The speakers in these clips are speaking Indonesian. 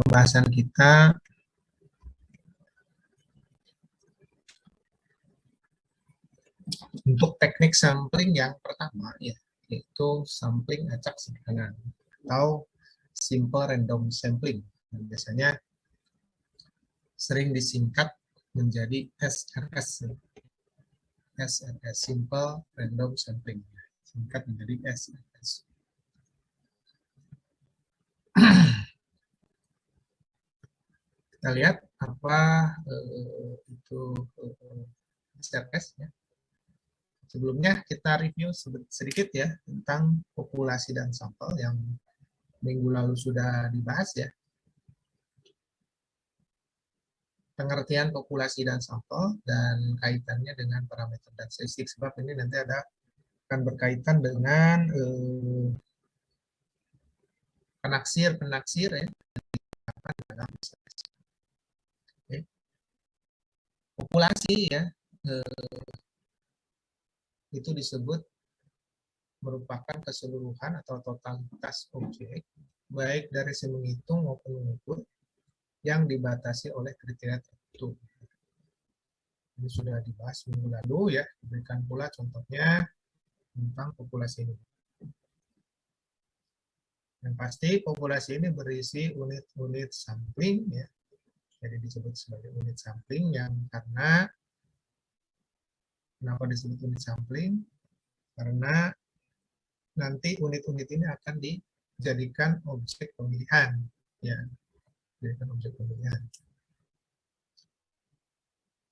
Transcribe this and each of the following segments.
pembahasan kita untuk teknik sampling yang pertama, ya, yaitu sampling acak sederhana atau simple random sampling. Dan biasanya sering disingkat menjadi SRS. SRS, simple random sampling. Singkat menjadi SRS. Kita lihat apa itu SRS ya. Sebelumnya kita review sedikit ya tentang populasi dan sampel yang minggu lalu sudah dibahas ya. Pengertian populasi dan sampel dan kaitannya dengan parameter dan statistik, sebab ini nanti akan berkaitan dengan penaksir ya. Populasi ya itu disebut merupakan keseluruhan atau totalitas objek baik dari segi menghitung maupun mengukur yang dibatasi oleh kriteria tertentu. Ini sudah dibahas minggu lalu ya, diberikan pula contohnya tentang populasi ini. Yang pasti populasi ini berisi unit-unit sampling ya. Jadi disebut sebagai unit sampling yang karena kenapa disebut unit sampling? Karena nanti unit-unit ini akan dijadikan objek pemilihan ya. Jadikan objek pemilihan.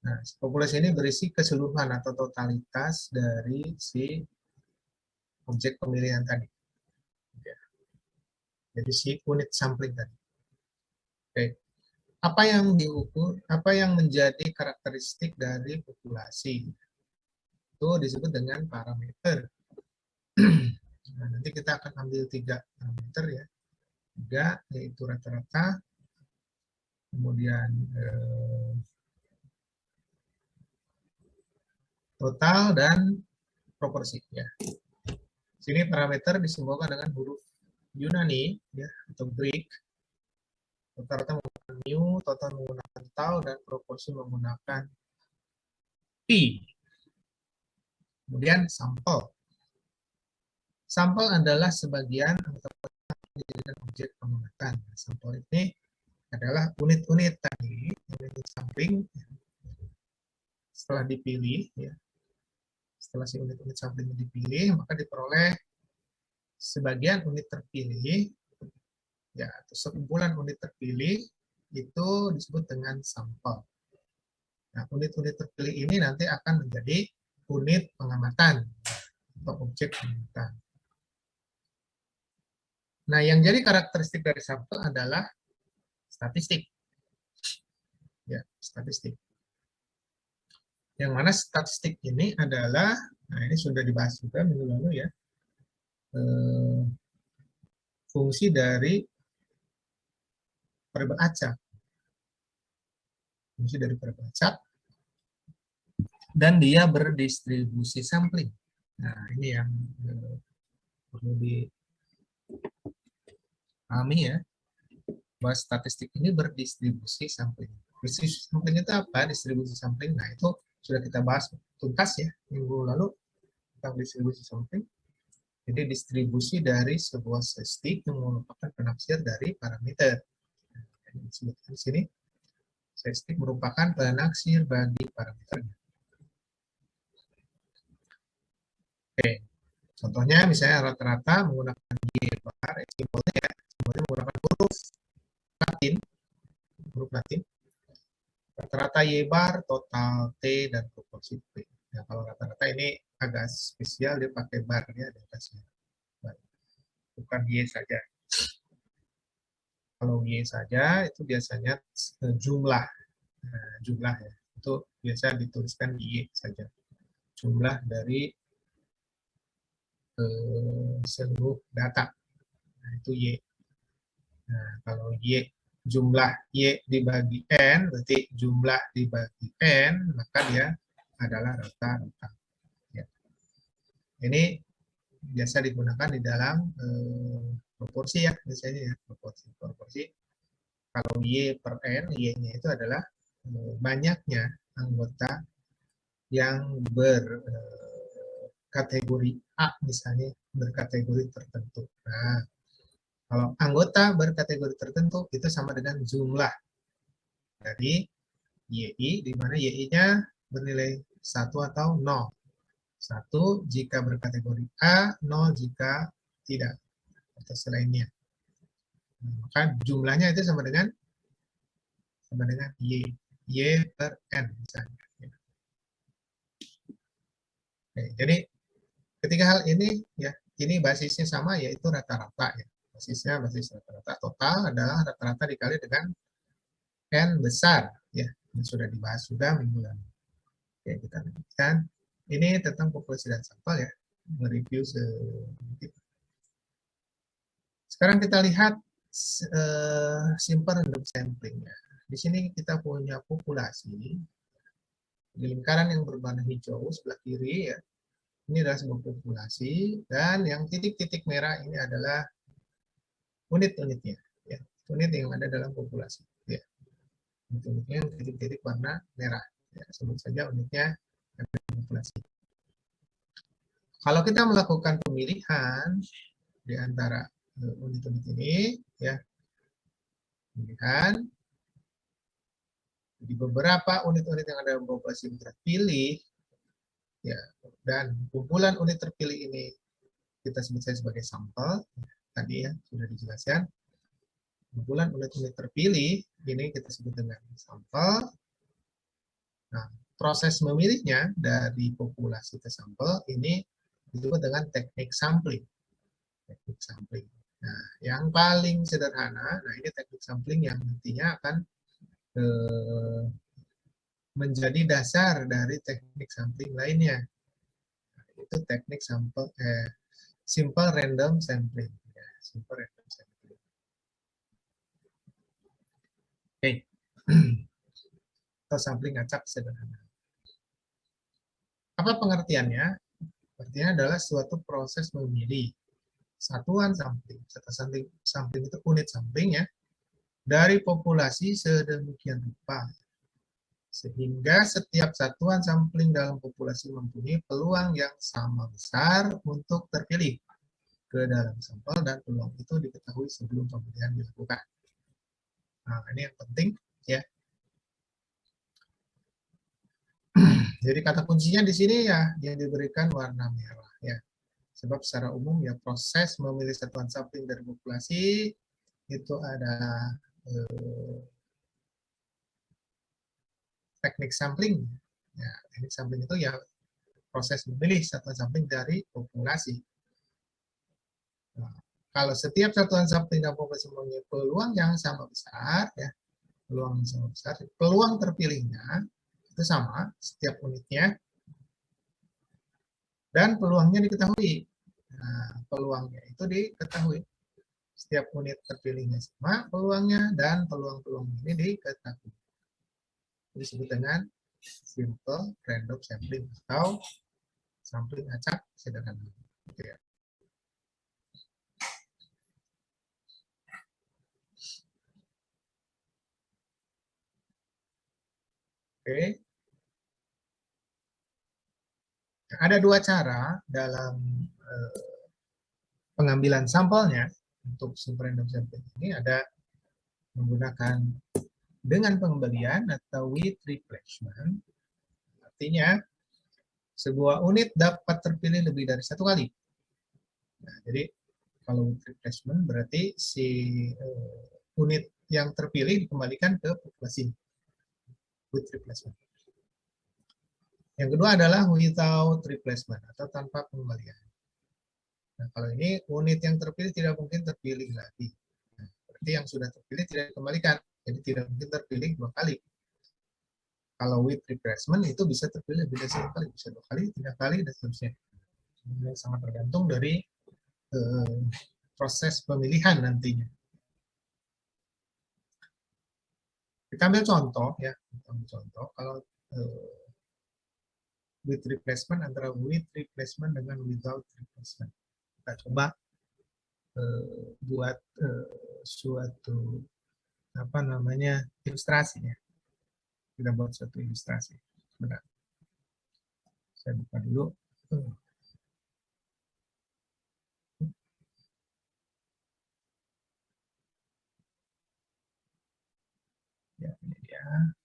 Nah, populasi ini berisi keseluruhan atau totalitas dari si objek pemilihan tadi. Ya. Jadi si unit sampling tadi. Oke. Apa yang diukur, apa yang menjadi karakteristik dari populasi? Itu disebut dengan parameter. Nah, nanti kita akan ambil 3 parameter ya. 3 yaitu rata-rata, kemudian total dan proporsi ya. Sini parameter disimbolkan dengan huruf Yunani ya atau Greek. Rata-rata menggunakan mu, total menggunakan tau, dan proporsi menggunakan pi. Kemudian sampel. Sampel adalah sebagian atau objek pengamatan. Sampel ini adalah unit-unit tadi, unit sampling. Setelah dipilih ya, setelah si unit-unit sampling dipilih, maka diperoleh sebagian unit terpilih ya, atau sekumpulan unit terpilih itu disebut dengan sampel. Nah, unit-unit terpilih ini nanti akan menjadi unit pengamatan atau objek pengamatan. Nah, yang jadi karakteristik dari sampel adalah statistik. Ya, statistik. Yang mana statistik ini adalah, nah ini sudah dibahas juga minggu lalu ya, fungsi dari variabel acak. Fungsi dari variabel acak. Dan dia berdistribusi sampling. Nah, ini yang perlu dipahami ya, bahwa statistik ini berdistribusi sampling. Distribusi sampling itu apa? Distribusi sampling, nah itu sudah kita bahas tuntas ya minggu lalu tentang distribusi sampling. Jadi distribusi dari sebuah statistik yang merupakan penaksir dari parameter. Yang disebutkan di sini, statistik merupakan penaksir bagi parameternya. Oke, contohnya misalnya rata-rata menggunakan Y bar, simbolnya ya, simbolnya menggunakan huruf Latin. Rata-rata Y bar, total T, dan proporsi P. Nah, kalau rata-rata ini agak spesial, dia pakai bar ya di atasnya. Bukan Y saja. Kalau Y saja itu biasanya jumlah. Nah, jumlah ya. Itu biasa dituliskan Y saja. Jumlah dari seluruh data. Nah, itu Y. Nah, kalau Y, jumlah Y dibagi N, berarti jumlah dibagi N, maka dia adalah rata-rata. Ya. Ini biasa digunakan di dalam proporsi ya, biasanya ya, proporsi. Kalau Y per N, Y-nya itu adalah banyaknya anggota yang berkategori A misalnya, berkategori tertentu. Nah, kalau anggota berkategori tertentu itu sama dengan jumlah dari YI, di mana YI-nya bernilai 1 atau 0. 1 jika berkategori A, 0 jika tidak, atau selainnya. Maka jumlahnya itu sama dengan Y. Y per N misalnya. Oke, jadi ketiga hal ini ya, ini basisnya sama yaitu rata-rata ya. Basisnya basis rata-rata total adalah rata-rata dikali dengan N besar ya, yang sudah dibahas juga minggu lalu. Oke, kita lanjutkan. Ini tentang populasi dan sampel ya, mereview sedikit. Sekarang kita lihat simple random sampling ya. Di sini kita punya populasi di lingkaran yang berwarna hijau sebelah kiri ya. Ini adalah sebuah populasi dan yang titik-titik merah ini adalah unit-unitnya ya. Unit yang ada dalam populasi ya. Unit-unitnya yang titik-titik warna merah ya. Sebut saja unitnya populasi. Kalau kita melakukan pemilihan di antara unit-unit ini ya, pemilihan di beberapa unit-unit yang ada dalam populasi terpilih ya, dan kumpulan unit terpilih ini kita sebut saja sebagai sampel tadi ya, sudah dijelaskan. Kumpulan unit-unit terpilih ini kita sebut dengan sampel. Nah, proses memilihnya dari populasi ke sampel ini disebut dengan teknik sampling. Teknik sampling. Nah, yang paling sederhana, nah ini teknik sampling yang nantinya akan menjadi dasar dari teknik sampling lainnya. Nah, itu teknik simple random sampling. Ya, simple random sampling. Oke. Atau sampling acak sederhana. Apa pengertiannya? Artinya adalah suatu proses memilih satuan sampling. Sampling itu unit sampling ya, dari populasi sedemikian rupa. Sehingga setiap satuan sampling dalam populasi mempunyai peluang yang sama besar untuk terpilih ke dalam sampel dan peluang itu diketahui sebelum pemilihan dilakukan. Nah, ini yang penting ya. Jadi kata kuncinya di sini ya yang diberikan warna merah ya. Sebab secara umum ya proses memilih satuan sampling dari populasi itu adalah teknik sampling. Ya, teknik sampling itu ya proses memilih satuan sampling dari populasi. Nah, kalau setiap satuan sampling dalam populasi mempunyai peluang yang sama besar, ya, peluang yang sama besar, peluang terpilihnya itu sama setiap unitnya, dan peluangnya diketahui. Nah, peluangnya itu diketahui. Setiap unit terpilihnya sama peluangnya, dan peluang-peluang ini diketahui. Disebut dengan simple random sampling atau sampling acak sederhana. Oke. Oke. Ada dua cara dalam pengambilan sampelnya untuk simple random sampling ini, ada menggunakan dengan pengembalian atau with replacement. Artinya sebuah unit dapat terpilih lebih dari satu kali. Nah, jadi kalau with replacement berarti si unit yang terpilih dikembalikan ke populasi with replacement. Yang kedua adalah without replacement atau tanpa pengembalian. Nah, kalau ini unit yang terpilih tidak mungkin terpilih lagi. Nah, berarti yang sudah terpilih tidak dikembalikan. Jadi tidak mungkin terpilih dua kali. Kalau with replacement itu bisa terpilih lebih dari satu kali, bisa dua kali, tiga kali, dan seterusnya. Ini sangat tergantung dari proses pemilihan nantinya. Kita ambil contoh ya, kita ambil contoh kalau with replacement antara with replacement dengan without replacement. Kita coba buat suatu apa namanya ilustrasi ya. Kita buat suatu ilustrasi. Sebentar. Saya buka dulu. Ya, ini dia.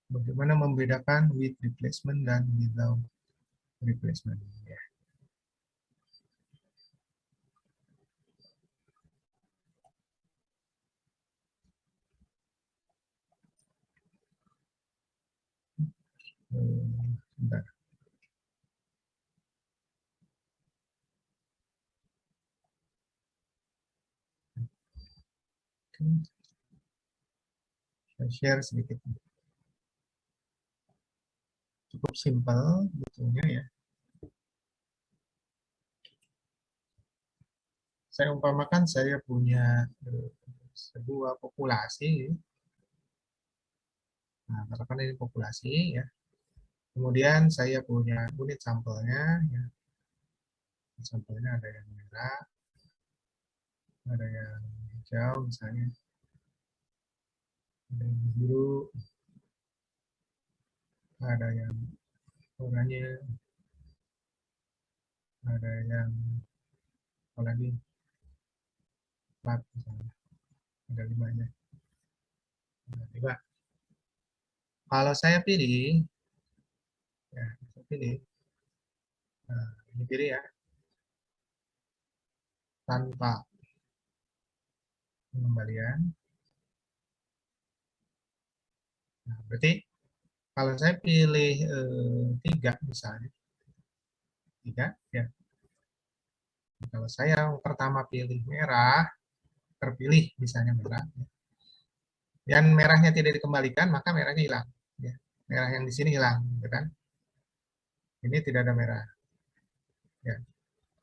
Bagaimana membedakan with replacement dan without replacement ya. Sebentar. Saya share sedikit. Cukup simpel betulnya ya. Saya umpamakan saya punya sebuah populasi. Nah, katakan ini populasi ya. Kemudian saya punya unit sampelnya ya. Sampelnya ada yang merah, ada yang hijau misalnya, ada yang biru, ada yang oranye, ada yang apa lagi plat misalnya, ada 5-nya. Nah, coba kalau saya pilih, ya saya pilih, nah, ini pilih ya, tanpa pengembalian. Nah, berarti kalau saya pilih 3 misalnya, 3 ya. Kalau saya pertama pilih merah, terpilih misalnya merah, dan merahnya tidak dikembalikan, maka merahnya hilang. Ya. Merah yang di sini hilang, gitu kan? Ini tidak ada merah. Ya.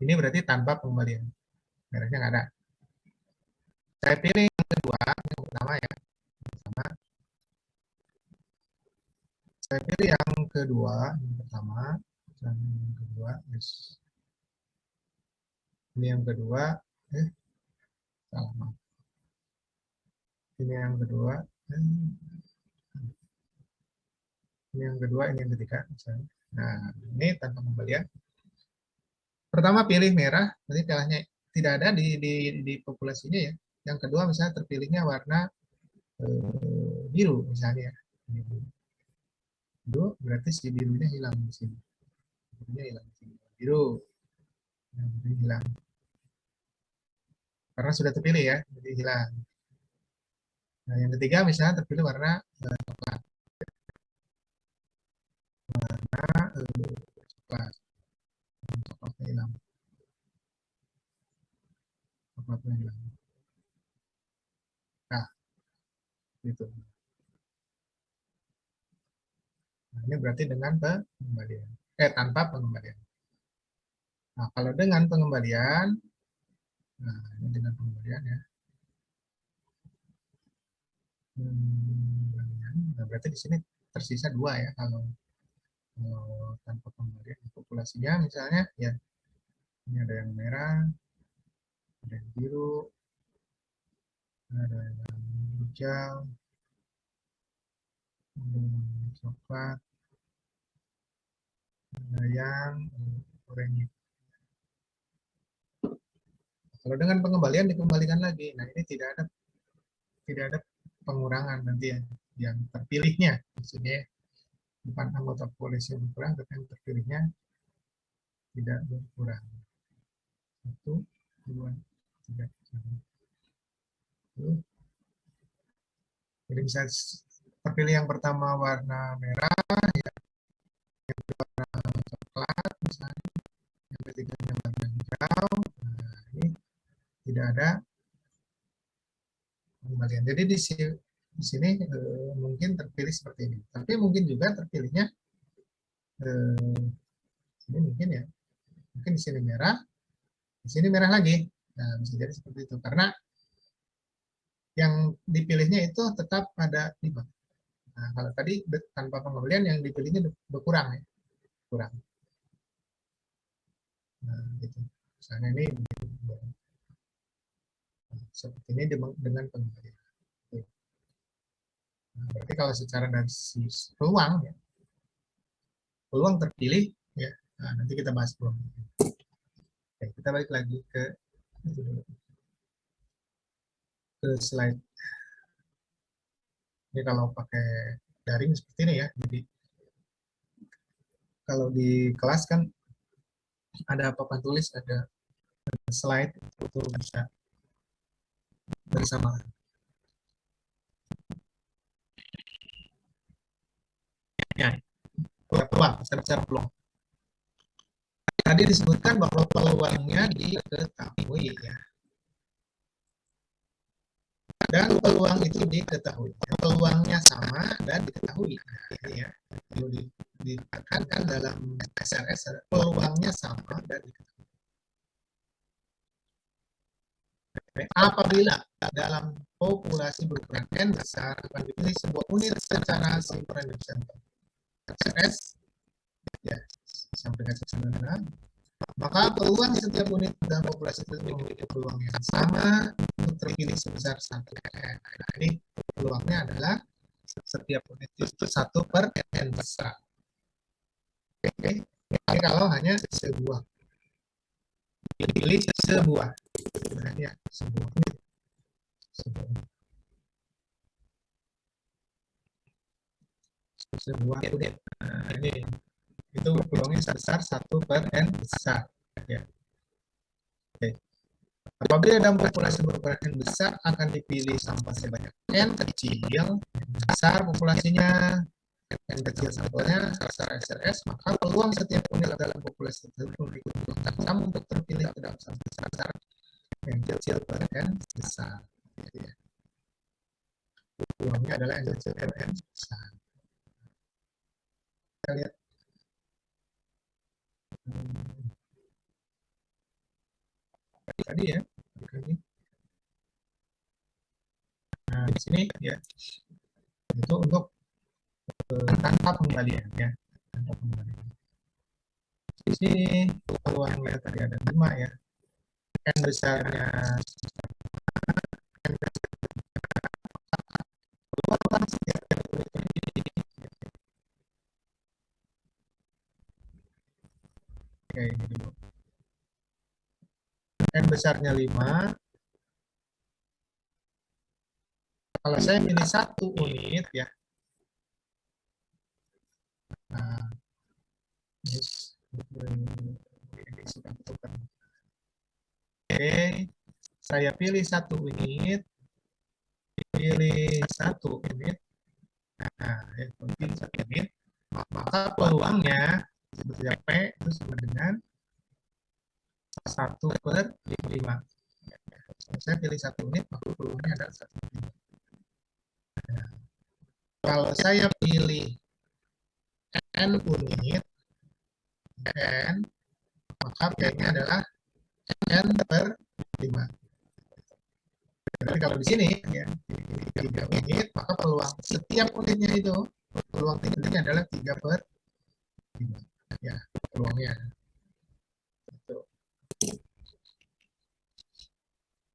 Ini berarti tanpa pengembalian. Merahnya nggak ada. Saya pilih yang kedua, yang pertama ya. Pertama. Saya pilih yang kedua, yang pertama, dan yang kedua, yes. Ini yang kedua, salah. Ini yang kedua, ini yang kedua, ini yang ketiga. Misalnya. Nah, ini tanpa pengembalian. Pertama pilih merah, nanti kalahnya tidak ada di populasinya ya. Yang kedua misalnya terpilihnya warna biru misalnya. Biru berarti si birunya hilang di sini. Birunya hilang di sini. Biru, nah, biru hilang. Karena sudah terpilih ya, jadi hilang. Nah, yang ketiga misalnya terpilih warna coklat. Warna coklat. Coklatnya hilang. Coklatnya hilang. Nah, gitu. Nah, ini berarti dengan pengembalian. Tanpa pengembalian. Nah, kalau dengan pengembalian, nah ini dengan pengembalian ya. Nah, berarti di sini tersisa 2 ya kalau tanpa pengembalian populasinya misalnya ya ini ada yang merah, ada yang biru, ada yang hijau, ada yang coklat, ada yang oranye. Kalau dengan pengembalian dikembalikan lagi. Nah, ini tidak ada pengurangan nanti yang terpilihnya. Maksudnya bukan anggota populasi yang berkurang, tapi yang terpilihnya tidak berkurang. 1, 2, 3, 1. Jadi bisa terpilih yang pertama warna merah, yang kedua warna coklat, misalnya, yang ketiga warna hijau. Nah, ini tidak ada pengembalian. Jadi di sini mungkin terpilih seperti ini. Tapi mungkin juga terpilihnya ini mungkin ya, mungkin di sini merah, di sini merah lagi. Nah, bisa jadi seperti itu karena yang dipilihnya itu tetap ada 5. Nah, kalau tadi tanpa pengembalian yang dipilihnya berkurang ya, kurang. Nah, gitu. Misalnya ini seperti ini dengan pengembalian. Nah, berarti kalau secara dari sisi peluang, ya, peluang terpilih, ya, nah, nanti kita bahas peluang. Oke, kita balik lagi ke slide. Ini kalau pakai daring seperti ini ya. Jadi kalau di kelas kan ada papan tulis, ada slide itu bisa bersama. Ya, peluang, secara peluang. Tadi disebutkan bahwa peluangnya diketahui ya. Dan peluang itu diketahui. Peluangnya sama dan diketahui. Nah, ini ya, perlu ditekankan dalam SRS, peluangnya sama dan diketahui. Apabila dalam populasi berukuran N besar akan dipilih sebuah unit secara sinkron SRS, ya, sampaikan sederhana, maka peluang setiap unit dalam populasi tersebut memiliki peluang yang sama untuk terpilih sebesar 1. Nah, ini peluangnya adalah setiap unit itu 1 per N besar. Oke. Ini kalau hanya sebuah. Pilih sebuah. Sebenarnya sebuah unit. Sebuah unit. Nah, ini itu peluangnya sebesar 1 per N besar. Ya. Oke. Apabila dalam populasi berukuran N besar akan dipilih sampel sebanyak N kecil, besar populasinya, N kecil sampelnya, besar SRS, maka peluang setiap unit dalam populasi tersebut memiliki peluang yang sama untuk terpilih ke dalam sampel besar N kecil per N besar. Ya. Peluangnya adalah N kecil per N besar. Kita lihat. Tadi ya. Nah, di sini ya. Itu untuk tanpa pengembalian ya. Tanpa pengembalian. Di sini peluangnya tadi ada 5 ya. N besarnya peluang setiap kayak ini dulu. N besarnya 5. Kalau saya pilih 1 unit ya. Nah, yes. Oke, saya pilih 1 unit. Pilih 1 unit. Nah, pilih 1 unit. Maka peluangnya sebetulnya P itu sama dengan 1 per 5. Kalau saya pilih 1 unit, maka peluangnya adalah 1 per 5. Nah, kalau saya pilih N unit, N, maka P-nya adalah N per 5. Jadi kalau di sini, ya, 3 unit, maka peluang setiap unitnya itu, peluang tingginya adalah 3 per 5. Ya, peluangnya.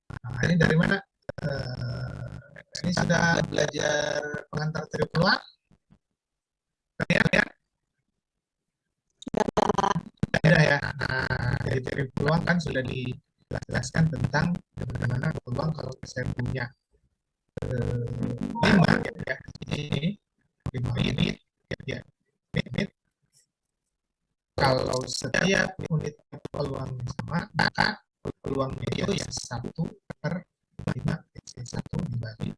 Nah, ini dari mana? Ini sudah belajar pengantar teori peluang? Ya? Tidak ya. Nah, dari teori peluang kan sudah dijelaskan tentang bagaimana peluang kalau saya punya 5 ya. Ini 5 unit ya. Unit. Kalau setiap unit peluangnya sama, maka peluangnya itu ya 1 per 5 1 dibagi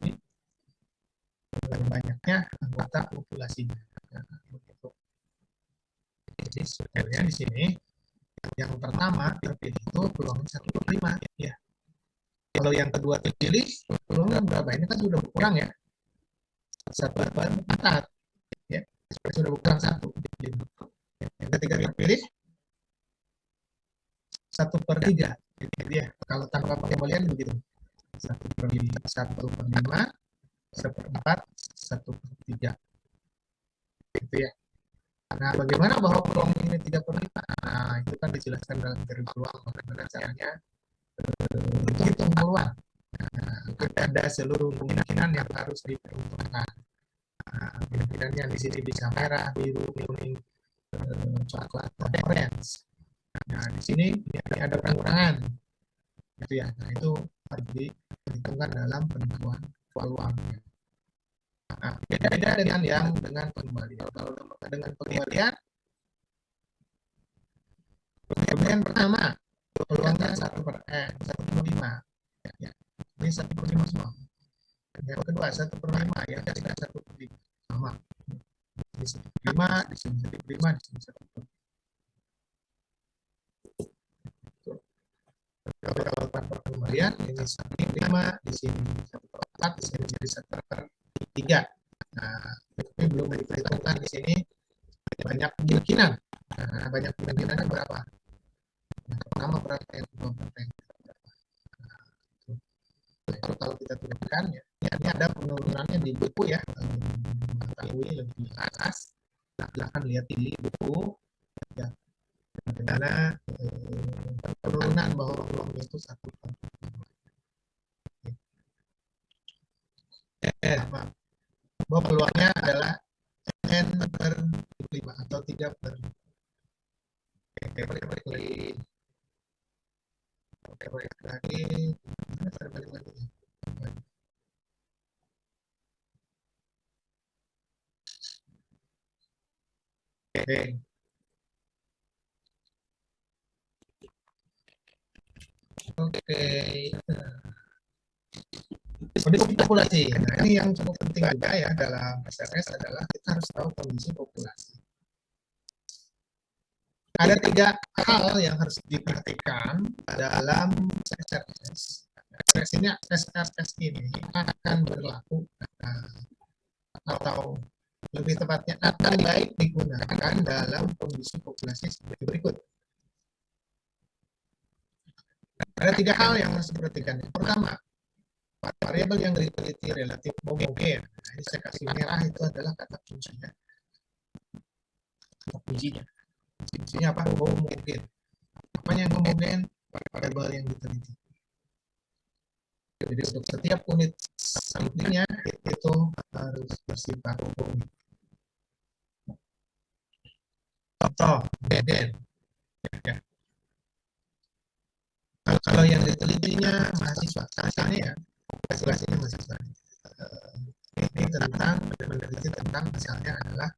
banyaknya anggota populasinya. Jadi sebenarnya di sini yang pertama terpilih itu peluangnya 1 per 5 ya. Kalau yang kedua terpilih peluangnya berapa? Ini kan sudah berkurang ya. 1 per 4 ya. Sudah berkurang 1. Yang ketiga terpilih 1 per 3. Jadi ya, kalau tanpa pengembalian begitu. 1 per 5, 1 per 4, 1 per 3. Gitu ya. Nah, bagaimana bahwa peluang ini tidak berlipat? Nah, itu kan dijelaskan dalam teori peluang. Bagaimana caranya menghitung peluang. Nah, ada seluruh kemungkinan yang harus diperuntukkan. Nah, kemungkinannya di sini bisa merah, biru, kuning, coklat, orange. Nah, di sini ada pengurangan. Gitu ya. Nah, itu harus diperhitungkan dalam penentuan peluangnya. Nah, beda-beda dengan pengembalian. Kalau dengan pengembalian pertama peluangnya 1/5. Ya, ini 1/5 semua. Yang kedua 1/5, yang ketiga 1/5 sama. Di sini 5, di sini 1/5, di sini 1/5. Kalau tanpa pengembalian ini 1/5, di sini 1/4, di sini jadi 1/3. Nah, ini belum diperhitungkan di sini banyak kemungkinan. Nah, banyak kemungkinannya berapa? Yang pertama berapa, yang kedua berapa, yang ketiga berapa. Nah, itu kalau kita turunkan ya, ini ada penurunannya di buku ya. Mengetahui lebih atas, silahkan lihat di buku ya, bagaimana penurunan bahwa peluangnya itu 1/5. Bahwa peluangnya adalah n/5 atau 3/5. Oke, balik lagi. Oke, balik lagi. Balik lagi. Oke. Oke. Kondisi populasi. Nah, ini yang cukup penting juga ya dalam SRS adalah kita harus tahu kondisi populasi. Ada 3 hal yang harus diperhatikan dalam SRS. SRS ini akan berlaku atau lebih tepatnya akan baik digunakan dalam kondisi populasi seperti berikut. Ada 3 hal yang harus diperhatikan. Yang pertama, variabel yang diteliti relatif homogen. Nah, ini saya kasih merah itu adalah kata kuncinya. Kata kuncinya. Kuncinya apa? Homogen. Apa yang homogen? Variabel yang diteliti. Jadi untuk setiap unit samplingnya itu harus bersifat homogen. Contoh, beden. Ya. Kalau yang ditelitinya mahasiswa, misalnya ya, populasinya mahasiswa. Ini tentang meneliti tentang misalnya adalah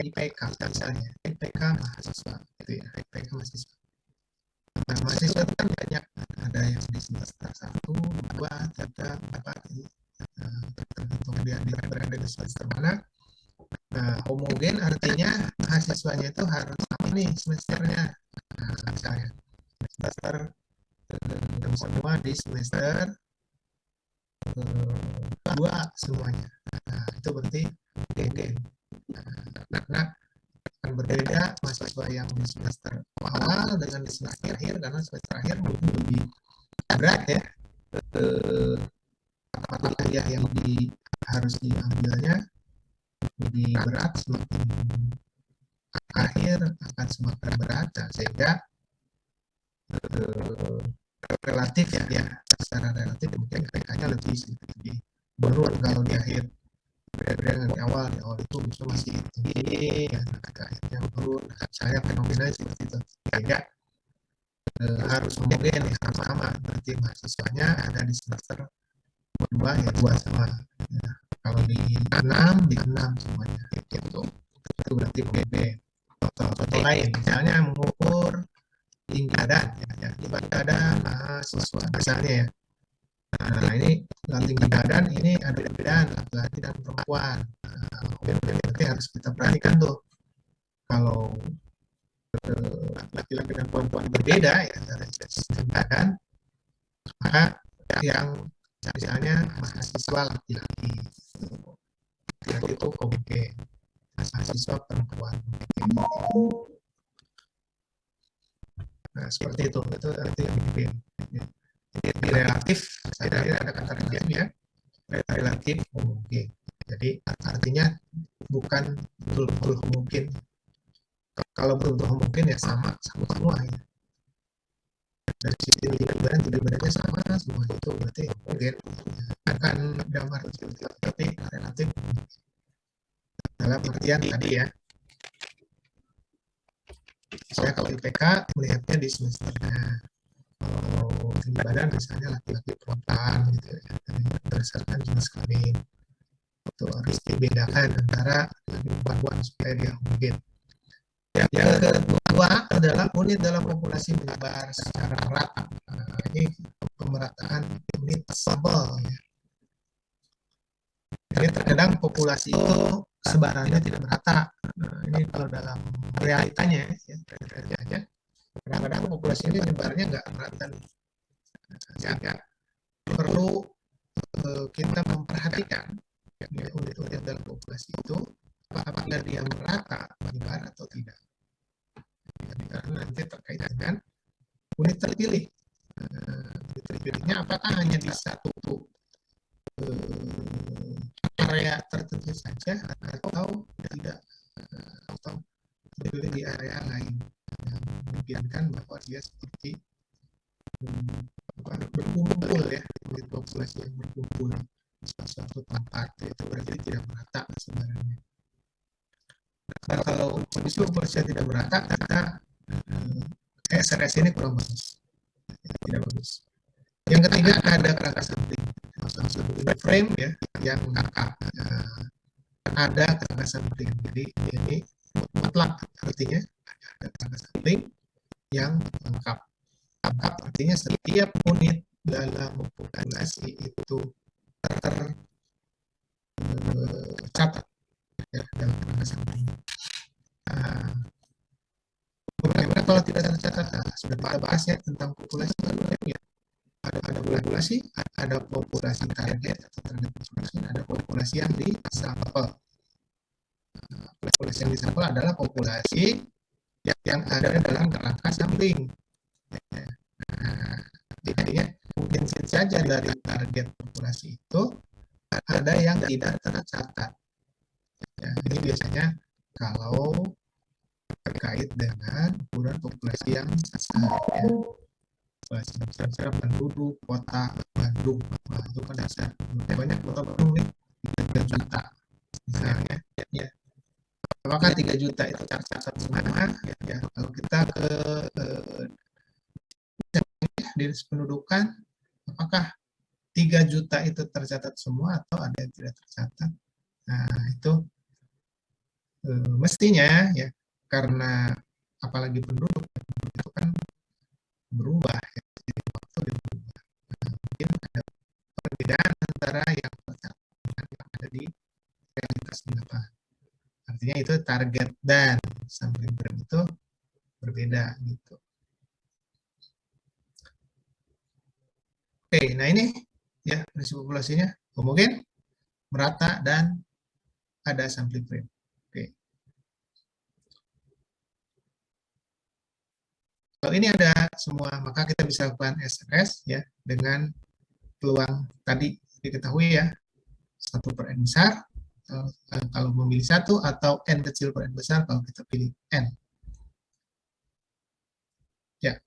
IPK misalnya, IPK mahasiswa, gitu ya, IPK mahasiswa. Nah, mahasiswa itu kan banyak, ada yang di semester 1, 2, 3, 4, tergantung dia berada di semester mana. Nah, homogen artinya mahasiswanya itu harus sama nih semesternya. Nah, misalnya semester semua di semester 2 semuanya. Nah, itu berarti homogen. Karena akan berbeda mahasiswa yang di semester awal dengan di semester akhir, karena semester akhir mungkin lebih berat ya mata kuliah yang harus diambilnya lebih berat, semakin akhir akan semakin berat, sehingga relatif ya secara relatif mungkin IPK-nya lebih menurun kalau di akhir. Beda di awal itu bisa masih tinggi ya, akhirnya menurun. Saya fenomena seperti itu, sehingga harus homogen ya, sama-sama, berarti mahasiswanya ada di semester 2 ya 2 sama ya. Kalau di 6 semuanya gitu. Itu berarti homogen. Contoh lain misalnya mengukur tinggi badan ya, tinggi badan mahasiswa misalnya ya. Nah, ini tinggi badan ini ada perbedaan laki-laki dan perempuan. Berarti harus kita perhatikan tuh. Kalau laki-laki dan perempuan berbeda ya dari segi badan, maka yang misalnya mahasiswa laki-laki itu homogen, mahasiswa perempuan. Nah, seperti itu arti homogen. Jadi relatif, saya ada kata relatif ya, relatif homogen. Jadi artinya bukan betul-betul mungkin. Kalau betul-betul mungkin ya sama semua ya. Dari sisi tinggi badannya sama semua, itu berarti mungkin akan dalam arti tapi relatif dalam artian tadi ya. Saya kalau IPK melihatnya di semesternya. Kalau tinggi badan misalnya laki-laki perempuan gitu ya, berdasarkan jenis kelamin itu harus dibedakan antara laki perempuan supaya dia mungkin. Yang kedua adalah unit dalam populasi menyebar secara rata. Nah, ini pemerataan unit sampel ya. Jadi terkadang populasi itu sebarannya tidak merata. Nah, ini kalau dalam realitanya ya, aja kadang-kadang populasi ini menyebarnya nggak merata nih. Sehingga perlu kita memperhatikan ya, unit-unit dalam populasi itu apakah dia merata menyebar atau tidak. Karena nanti terkait dengan unit terpilih. Unit terpilihnya apakah hanya di satu area tertentu saja atau tidak, atau terpilih di area lain yang memungkinkan bahwa dia seperti berkumpul ya, unit populasi yang berkumpul di suatu tempat, itu berarti tidak merata sebenarnya. Nah, kalau kondisi populasi tidak merata, kita SRS ini kurang bagus, tidak bagus. Yang ketiga ada kerangka sampling, frame ya yang lengkap. Ada kerangka sampling, jadi ini mutlak artinya ada kerangka sampling yang lengkap. Lengkap artinya setiap unit dalam populasi itu tercatat ya, dalam kerangka sampling. Bagaimana kalau tidak tercatat? Sudah kita bahas ya tentang populasi ya. Ada populasi, ada populasi target atau target populasi, ada populasi yang disampel. Populasi yang disampel adalah populasi yang ada dalam kerangka sampling. Nah, jadinya mungkin saja dari target populasi itu ada yang tidak tercatat. Ya, ini biasanya kalau terkait dengan ukuran populasi yang besar ya. Populasi besar penduduk kota Bandung, nah, itu kan dasar banyak kota Bandung nih 3 juta misalnya ya. Apakah 3 juta itu tercatat semua ya, kalau kita ke dinas pendudukan, apakah 3 juta itu tercatat semua atau ada yang tidak tercatat? Nah, itu mestinya ya, karena apalagi penduduk itu kan berubah ya, jadi waktu berubah. Nah, mungkin ada perbedaan antara yang tercatat dan yang ada di realitas di lapangan. Artinya itu target dan sampling frame itu berbeda gitu. Oke, nah ini ya prinsip populasinya homogen, merata, dan ada sampling frame. Oke. Kalau ini ada semua, maka kita bisa lakukan SRS ya dengan peluang tadi diketahui ya, 1/n besar kalau memilih 1 atau n kecil per n besar kalau kita pilih n. Ya.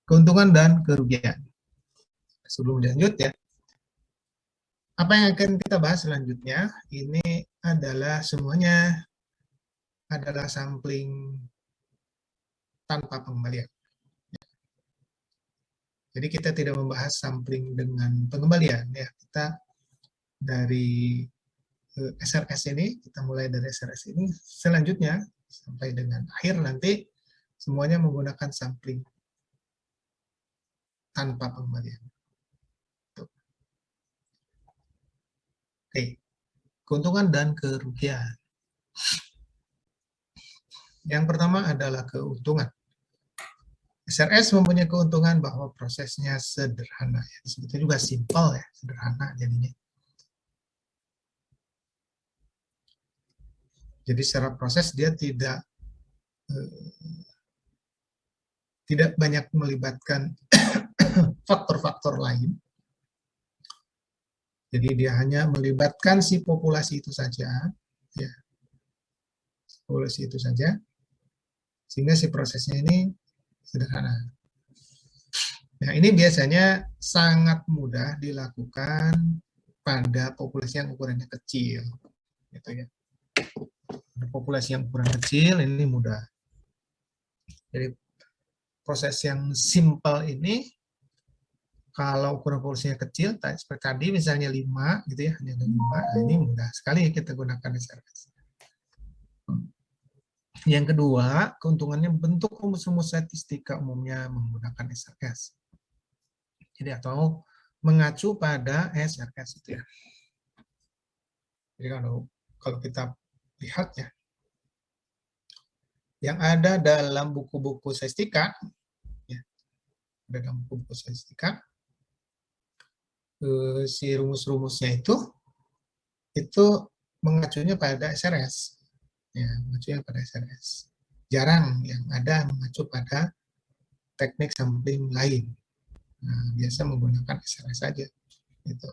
Keuntungan dan kerugian. Sebelum lanjut ya, apa yang akan kita bahas selanjutnya ini adalah semuanya adalah sampling tanpa pengembalian. Jadi kita tidak membahas sampling dengan pengembalian ya. Kita dari SRS ini, kita mulai dari SRS ini, selanjutnya sampai dengan akhir nanti semuanya menggunakan sampling tanpa pengembalian. Oke, keuntungan dan kerugian. Yang pertama adalah keuntungan. SRS mempunyai keuntungan bahwa prosesnya sederhana. Ya. Sebetulnya juga simpel ya, sederhana jadinya. Jadi secara proses dia tidak banyak melibatkan faktor-faktor lain Jadi dia hanya melibatkan si populasi itu saja, ya, populasi itu saja, sehingga si prosesnya ini sederhana. Nah, ini biasanya sangat mudah dilakukan pada populasi yang ukurannya kecil, gitu ya. Pada populasi yang ukuran kecil ini mudah. Jadi proses yang simple ini, kalau ukuran populasinya kecil, seperti tadi misalnya 5, gitu ya, hanya ada 5, nah ini mudah sekali kita gunakan SRS. Yang kedua, keuntungannya bentuk rumus-rumus statistika umumnya menggunakan SRS. Jadi atau mengacu pada SRS itu ya. Jadi kalau kita lihat ya, yang ada dalam buku-buku statistika, ya, ada dalam buku-buku statistika, si rumus-rumusnya itu mengacunya pada SRS. Ya, mengacunya pada SRS. Jarang yang ada mengacu pada teknik sampling lain. Nah, biasa menggunakan SRS saja. Gitu.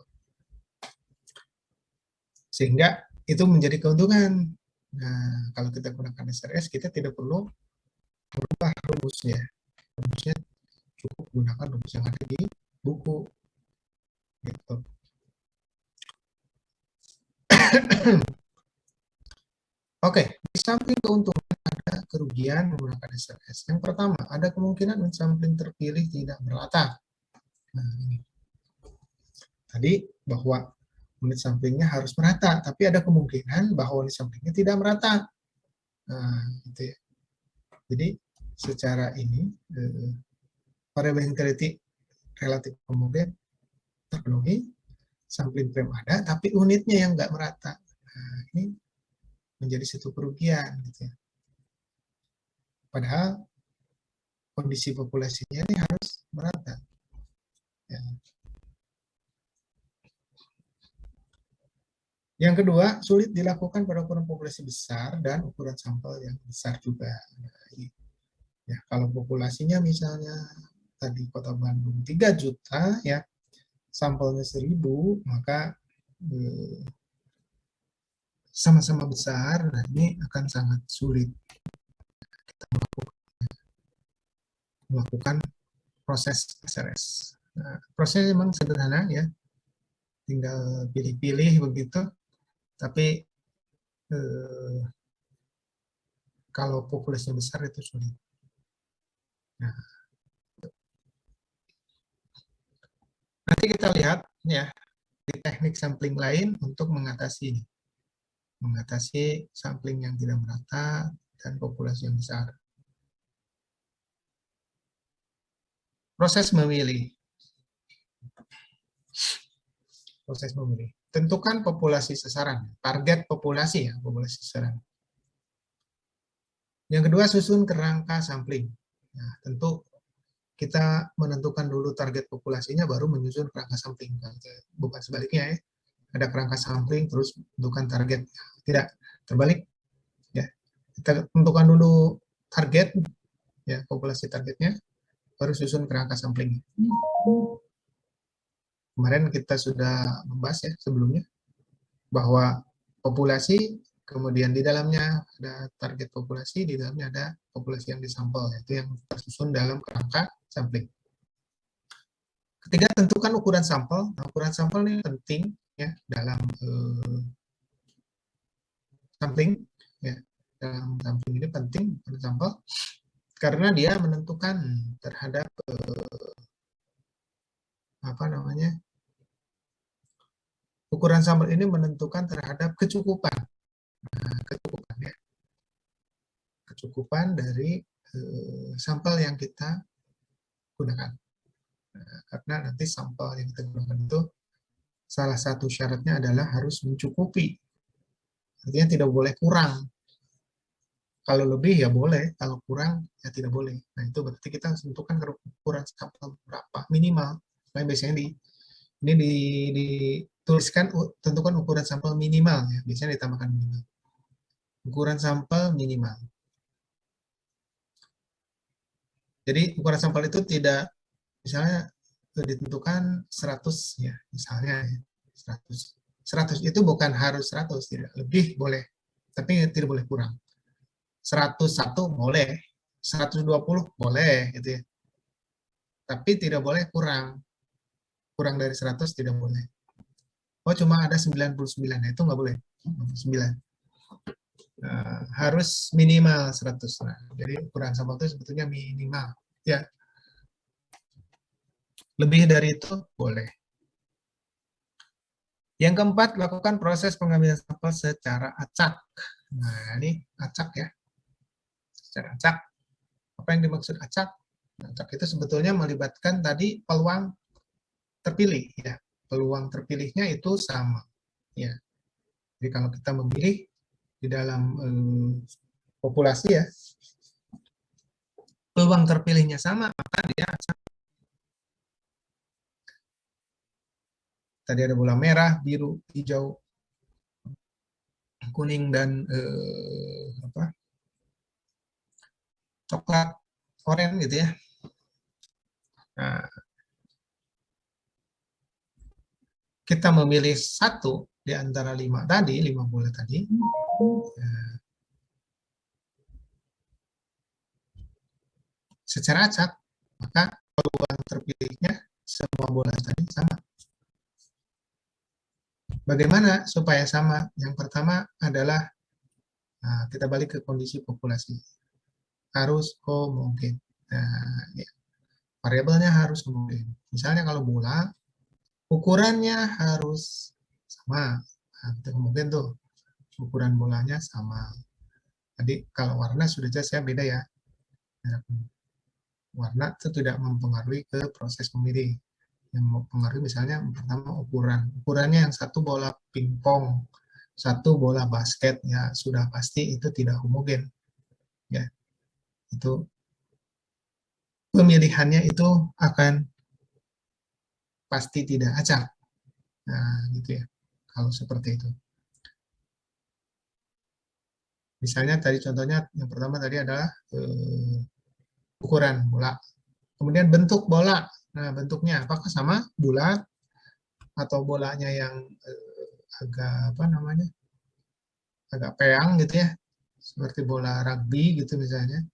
Sehingga itu menjadi keuntungan. Nah, kalau kita gunakan SRS, kita tidak perlu merubah rumusnya. Rumusnya cukup gunakan rumus yang ada di buku. Gitu. Oke, di samping keuntungan ada kerugian menggunakan SRS. Yang pertama, ada kemungkinan sampling terpilih tidak merata. Nah, ini. Tadi bahwa unit samplingnya harus merata, tapi ada kemungkinan bahwa unit samplingnya tidak merata. Nah, gitu ya. Jadi secara ini variabel integrity relatif homogen terpenuhi, sampling frame ada, tapi unitnya yang nggak merata. Nah, ini menjadi satu kerugian, gitu ya. Padahal kondisi populasinya ini harus merata. Ya. Yang kedua, sulit dilakukan pada ukuran populasi besar dan ukuran sampel yang besar juga. Nah, ya, kalau populasinya misalnya tadi Kota Bandung 3 juta, ya, sampelnya 1000, maka sama-sama besar, nah ini akan sangat sulit kita melakukan proses SRS. Nah, prosesnya memang sederhana ya, tinggal pilih-pilih begitu, tapi kalau populasinya besar itu sulit. Nah, nanti kita lihat ya di teknik sampling lain untuk mengatasi sampling yang tidak merata dan populasi yang besar. Proses memilih. Proses memilih. Tentukan populasi sasaran, target populasi ya, populasi sasaran. Yang kedua, susun kerangka sampling. Nah, tentu kita menentukan dulu target populasinya, baru menyusun kerangka sampling. Bukan sebaliknya ya. Ada kerangka sampling, terus tentukan target. Tidak, terbalik. Ya. Kita tentukan dulu target, ya, populasi targetnya, baru susun kerangka sampling. Kemarin kita sudah membahas ya sebelumnya, bahwa populasi, kemudian di dalamnya ada target populasi, di dalamnya ada populasi yang disampel, yaitu yang tersusun dalam kerangka sampling. Ketiga, tentukan ukuran sampel. Nah, ukuran sampel ini penting ya dalam sampling. Ya, dalam sampling ini penting ukuran sampel karena dia menentukan terhadap apa namanya, ukuran sampel ini menentukan terhadap kecukupan. Nah, kecukupan ya, kecukupan dari sampel yang kita gunakan. Nah, karena nanti sampel yang kita gunakan itu salah satu syaratnya adalah harus mencukupi. Artinya tidak boleh kurang. Kalau lebih ya boleh, kalau kurang ya tidak boleh. Nah, itu berarti kita harus tentukan ukuran sampel berapa minimal. Nah, biasanya ini dituliskan tentukan ukuran sampel minimal ya, biasanya ditambahkan minimal. Ukuran sampel minimal. Jadi ukuran sampel itu tidak, misalnya ditentukan 100 ya, misalnya 100. 100 itu bukan harus 100, tidak. Lebih boleh, tapi tidak boleh kurang. 101 boleh, 120 boleh, gitu ya. Tapi tidak boleh kurang. Kurang dari 100 tidak boleh. Oh, cuma ada 99, nah, itu nggak boleh. 99. Harus minimal 100. Nah, jadi ukuran sampel itu sebetulnya minimal. Ya, lebih dari itu boleh. Yang keempat, lakukan proses pengambilan sampel secara acak. Nah, ini acak ya. Secara acak. Apa yang dimaksud acak? Acak itu sebetulnya melibatkan tadi peluang terpilih ya. Peluang terpilihnya itu sama. Ya. Jadi kalau kita memilih di dalam populasi ya, peluang terpilihnya sama, maka dia acak. Tadi ada bola merah, biru, hijau, kuning, dan coklat, oranye gitu ya. Nah, kita memilih satu di antara 5 tadi, 5 bola tadi. Secara acak, maka peluang terpilihnya semua bola tadi sama. Bagaimana supaya sama? Yang pertama adalah kita balik ke kondisi populasi. Harus homogen. Nah, ya. Variabelnya harus homogen. Misalnya kalau bola, ukurannya harus sama. Nah, itu homogen tuh. Ukuran bolanya sama. Tadi kalau warna sudah jelas ya beda ya. Warna itu tidak mempengaruhi ke proses memilih. Yang mempengaruhi misalnya pertama ukuran. Ukurannya yang satu bola pingpong, satu bola basket, ya sudah pasti itu tidak homogen. Ya, itu pemilihannya itu akan pasti tidak acak. Nah, gitu ya. Kalau seperti itu. Misalnya tadi contohnya yang pertama tadi adalah ukuran bola. Kemudian bentuk bola. Nah, bentuknya apakah sama bulat atau bolanya yang agak apa namanya? Agak peang gitu ya. Seperti bola rugby gitu misalnya.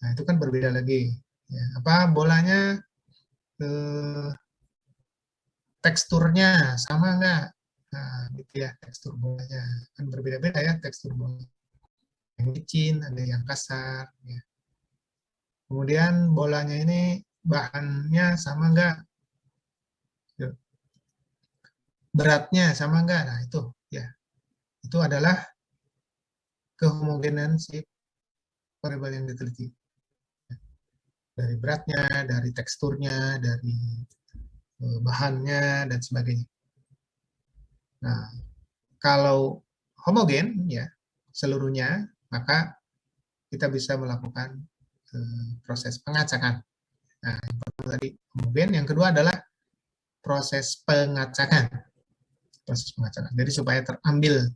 Nah, itu kan berbeda lagi. Ya, apa bolanya teksturnya sama nggak? Nah, gitu ya, tekstur bolanya. Kan berbeda-beda ya tekstur bola. Yang licin, ada yang kasar. Ya. Kemudian bolanya ini bahannya sama nggak? Beratnya sama nggak? Nah, itu ya. Itu adalah kehomogenan si variabel yang diteliti. Dari beratnya, dari teksturnya, dari bahannya, dan sebagainya. Nah, kalau homogen, ya seluruhnya, maka kita bisa melakukan proses pengacakan. Nah, yang pertama tadi homogen, yang kedua adalah proses pengacakan. Proses pengacakan. Jadi supaya terambil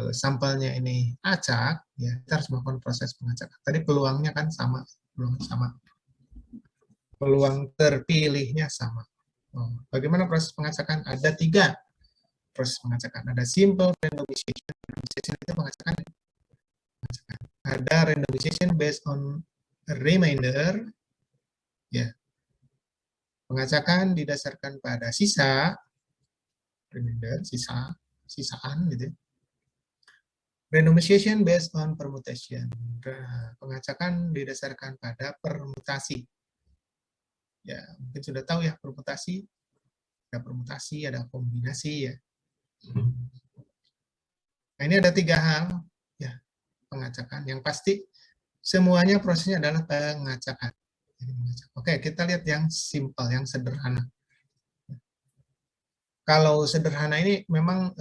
sampelnya ini acak, ya kita harus melakukan proses pengacakan. Tadi peluangnya kan sama, peluang terpilihnya sama. Bagaimana proses pengacakan? Ada 3 proses pengacakan. Ada simple randomization. Randomization itu pengacakan. Ada randomization based on remainder. Ya. Pengacakan didasarkan pada sisa, remainder, sisaan gitu. Randomization based on permutation. Pengacakan didasarkan pada permutasi. Ya, mungkin sudah tahu ya permutasi. Ada permutasi, ada kombinasi ya. Nah, ini ada 3 hal ya pengacakan. Yang pasti semuanya prosesnya adalah pengacakan. Oke, kita lihat yang simple, yang sederhana. Kalau sederhana ini memang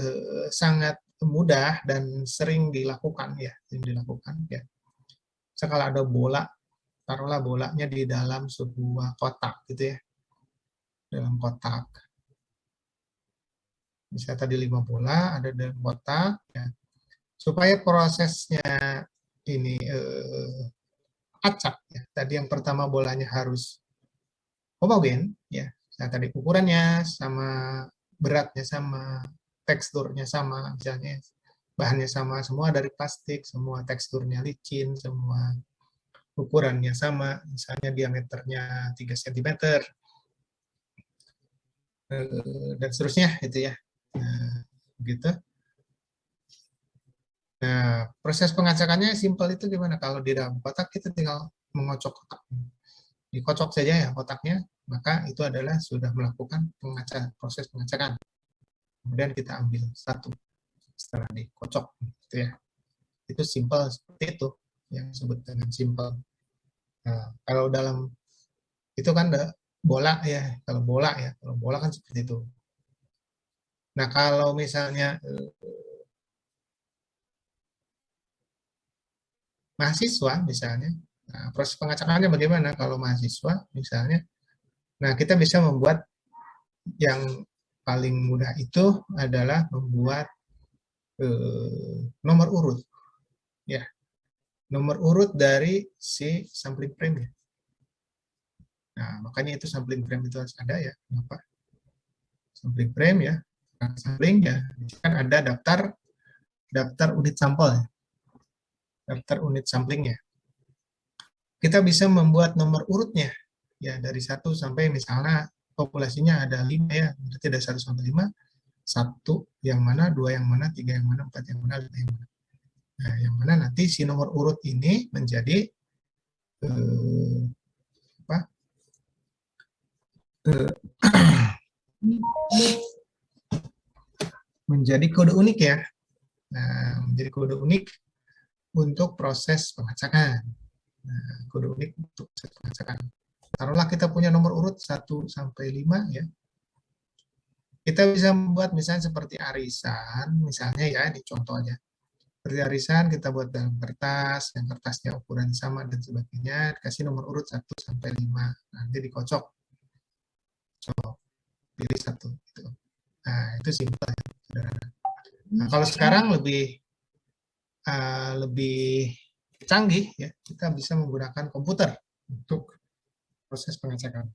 sangat mudah dan sering dilakukan ya, Sekali ada bola, taruhlah bolanya di dalam sebuah kotak gitu ya, dalam kotak. Misalnya tadi 5 bola ada dalam kotak, ya. Supaya prosesnya ini acak ya. Tadi yang pertama bolanya harus homogen ya, Nah, tadi ukurannya sama, beratnya sama, teksturnya sama, misalnya bahannya sama, semua dari plastik, semua teksturnya licin, semua ukurannya sama, misalnya diameternya 3 cm, dan seterusnya itu ya. Nah, gitu. Nah, proses pengacakannya simpel itu gimana? Kalau di dalam kotak kita tinggal mengocok kotak. Dikocok saja ya kotaknya, maka itu adalah sudah melakukan proses pengacakan. Kemudian kita ambil satu setelah dikocok gitu ya. Itu simpel seperti itu yang disebut dengan simpel. Nah, kalau dalam itu kan bola ya, kalau bola kan seperti itu. Nah, kalau misalnya mahasiswa misalnya, nah, proses pengacakannya bagaimana kalau mahasiswa misalnya? Nah, kita bisa membuat yang paling mudah itu adalah membuat nomor urut, ya, nomor urut dari si sampling frame ya. Nah, makanya itu sampling frame itu harus ada ya. Kenapa? Sampling frame ya. Nah, sampling ya, kan ada daftar unit sampel ya. Daftar unit samplingnya. Kita bisa membuat nomor urutnya ya dari 1 sampai misalnya populasinya ada 5 ya, berarti ada 1 sampai 5, 1 yang mana, 2 yang mana, 3 yang mana, 4 yang mana, 5 yang mana. Nah, yang mana nanti si nomor urut ini menjadi apa? Menjadi kode unik ya. Nah, menjadi kode unik untuk proses pengacakan. Nah, kode unik untuk proses pengacakan. Taruhlah kita punya nomor urut 1 sampai 5 ya. Kita bisa membuat misalnya seperti arisan, misalnya ya, ini contohnya. Seperti arisan kita buat dalam kertas, yang kertasnya ukuran sama dan sebagainya, kasih nomor urut 1 sampai 5. Nanti dikocok. Cok, pilih 1 gitu. Nah, itu simpel ya. Nah, kalau sekarang lebih canggih ya, kita bisa menggunakan komputer untuk proses pengecekan.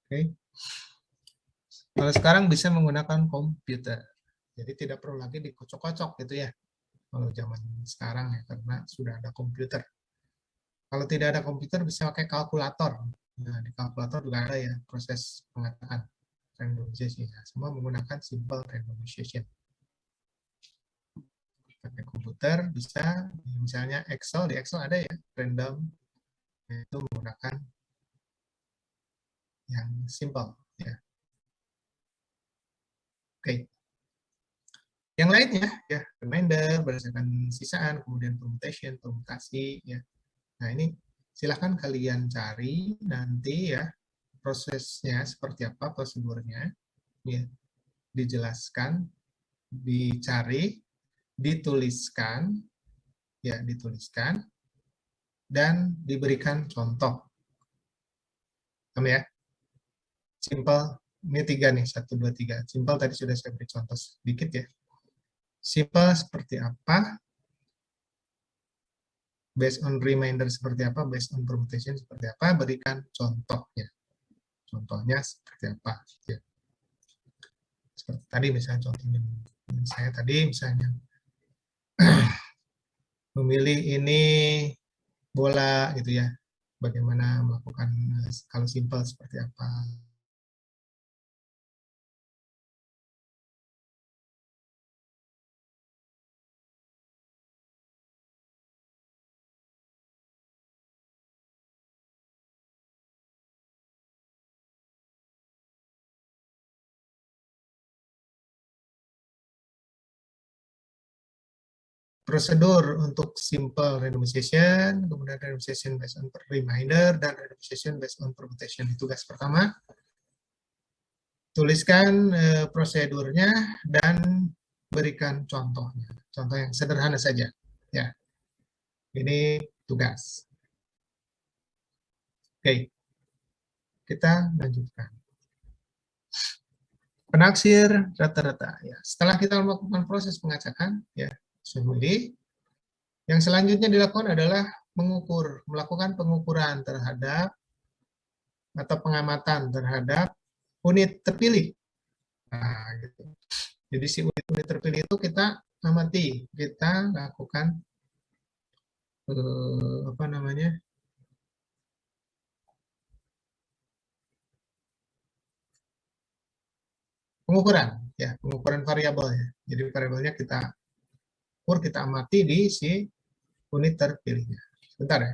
Oke. Kalau sekarang bisa menggunakan komputer. Jadi tidak perlu lagi dikocok-kocok gitu ya. Kalau zaman sekarang ya, karena sudah ada komputer. Kalau tidak ada komputer bisa pakai kalkulator. Nah, di kalkulator juga ada ya proses pengetahuan randomization. Nah, semua menggunakan simple randomization. Pakai komputer bisa, misalnya Excel, di Excel ada ya random, itu menggunakan yang simple ya. Oke. Yang lainnya ya remainder berdasarkan sisaan, kemudian permutation, permutasi ya. Nah, ini silahkan kalian cari nanti ya prosesnya seperti apa, prosedurnya ya, dijelaskan, dicari, dituliskan ya, dituliskan dan diberikan contoh. Paham ya? Simple, ini 3 nih, 1, 2, 3. Simple tadi sudah saya beri contoh sedikit ya. Simple seperti apa, based on reminder seperti apa, based on permutation seperti apa, berikan contohnya. Contohnya seperti apa. Ya. Seperti tadi misalnya contohnya, saya tadi misalnya memilih ini bola gitu ya, bagaimana melakukan kalau simple seperti apa. Prosedur untuk simple randomization, kemudian randomization based on reminder, dan randomization based on permutation. Tugas pertama, tuliskan prosedurnya dan berikan contohnya. Contoh yang sederhana saja. Ya, ini tugas. Oke, kita lanjutkan. Penaksir rata-rata. Ya, setelah kita melakukan proses pengacakan, ya, sudah Yang selanjutnya dilakukan adalah melakukan pengukuran terhadap atau pengamatan terhadap unit terpilih. Nah, gitu. Jadi si unit terpilih itu kita amati, kita lakukan apa namanya, pengukuran, ya pengukuran variabelnya. Jadi variabelnya kita ukur, kita amati di si unit terpilihnya. Bentar ya.